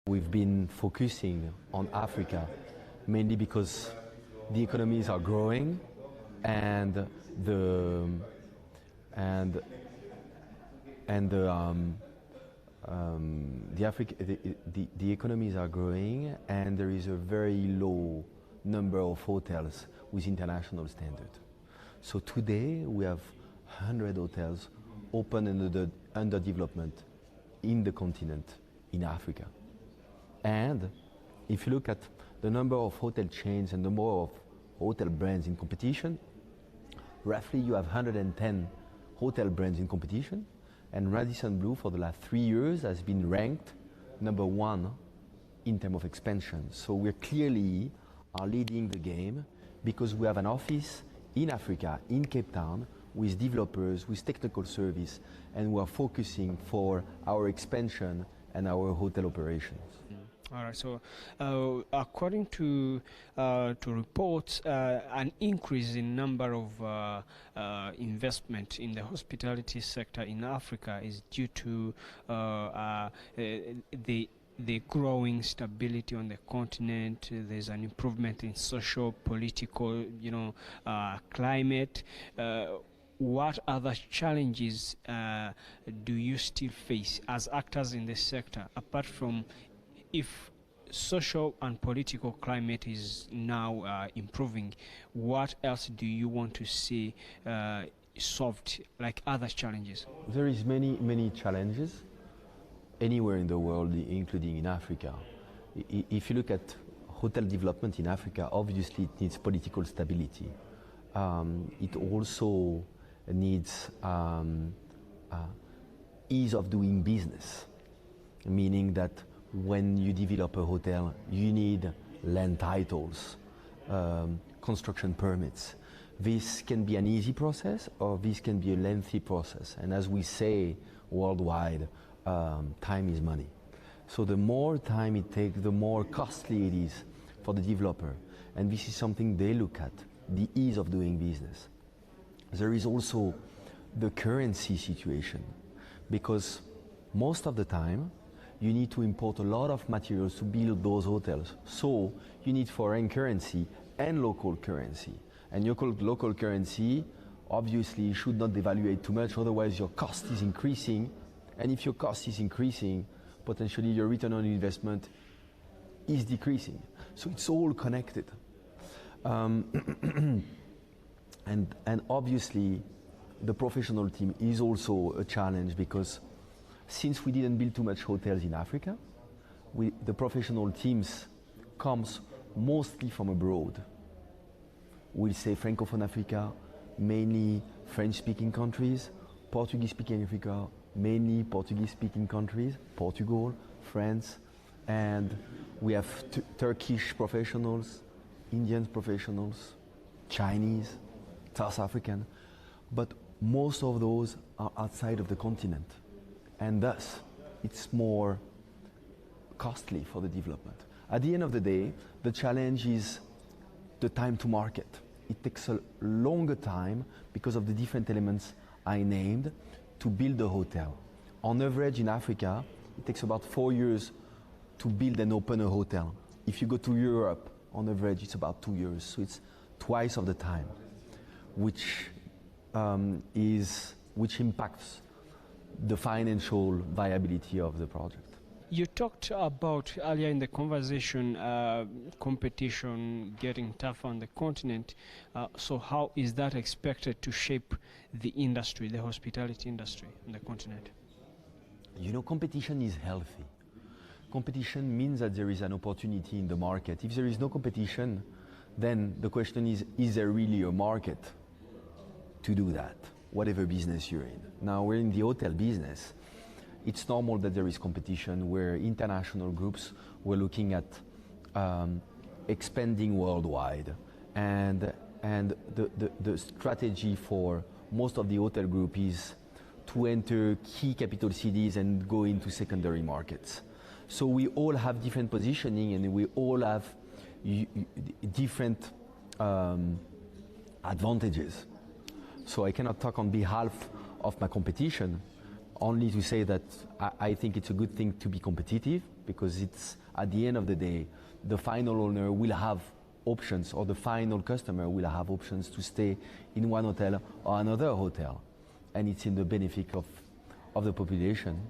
We've been focusing on Africa mainly because the economies are growing and the economies are growing, and there is a very low number of hotels with international standard. So today we have 100 hotels open and under development in the continent, in Africa. And if you look at the number of hotel chains and the number of hotel brands in competition, roughly you have 110 hotel brands in competition, and Radisson Blu for the last 3 years has been ranked #1 in terms of expansion. So we clearly are leading the game because we have an office in Africa, in Cape Town, with developers, with technical service, and we are focusing for our expansion and our hotel operations. All right. So, according to reports, an increase in number of investment in the hospitality sector in Africa is due to the growing stability on the continent. There's an improvement in social, political, climate. What other challenges do you still face as actors in this sector, apart from if social and political climate is now improving? What else do you want to see solved, like other challenges? There is many challenges anywhere in the world, including in Africa. If you look at hotel development in Africa, obviously it needs political stability. It also needs ease of doing business, meaning that when you develop a hotel, you need land titles, construction permits. This can be an easy process, or this can be a lengthy process. And as we say worldwide, time is money. So the more time it takes, the more costly it is for the developer. And this is something they look at, the ease of doing business. There is also the currency situation, because most of the time, you need to import a lot of materials to build those hotels. So you need foreign currency and local currency. And your local currency obviously should not devaluate too much, otherwise your cost is increasing. And if your cost is increasing, potentially your return on investment is decreasing. So it's all connected. And obviously the professional team is also a challenge, because since we didn't build too much hotels in Africa, the professional teams comes mostly from abroad. We'll say Francophone Africa, mainly French-speaking countries, Portuguese-speaking Africa, mainly Portuguese-speaking countries, Portugal, France, and we have Turkish professionals, Indian professionals, Chinese, South African, but most of those are outside of the continent. And thus, it's more costly for the development. At the end of the day, the challenge is the time to market. It takes a longer time because of the different elements I named to build a hotel. On average in Africa, it takes about 4 years to build and open a hotel. If you go to Europe, on average, it's about 2 years. So it's twice of the time, which impacts the financial viability of the project. You talked about earlier in the conversation competition getting tougher on the continent. So how is that expected to shape the industry, the hospitality industry on the continent? You know, competition is healthy. Competition means that there is an opportunity in the market. If there is no competition, then the question is there really a market to do that, whatever business you're in? Now, we're in the hotel business. It's normal that there is competition, where international groups were looking at expanding worldwide. And the strategy for most of the hotel group is to enter key capital cities and go into secondary markets. So we all have different positioning, and we all have different advantages. So I cannot talk on behalf of my competition. only to say that I think it's a good thing to be competitive, because it's, at the end of the day, the final owner will have options, or the final customer will have options to stay in one hotel or another hotel. And it's in the benefit of the population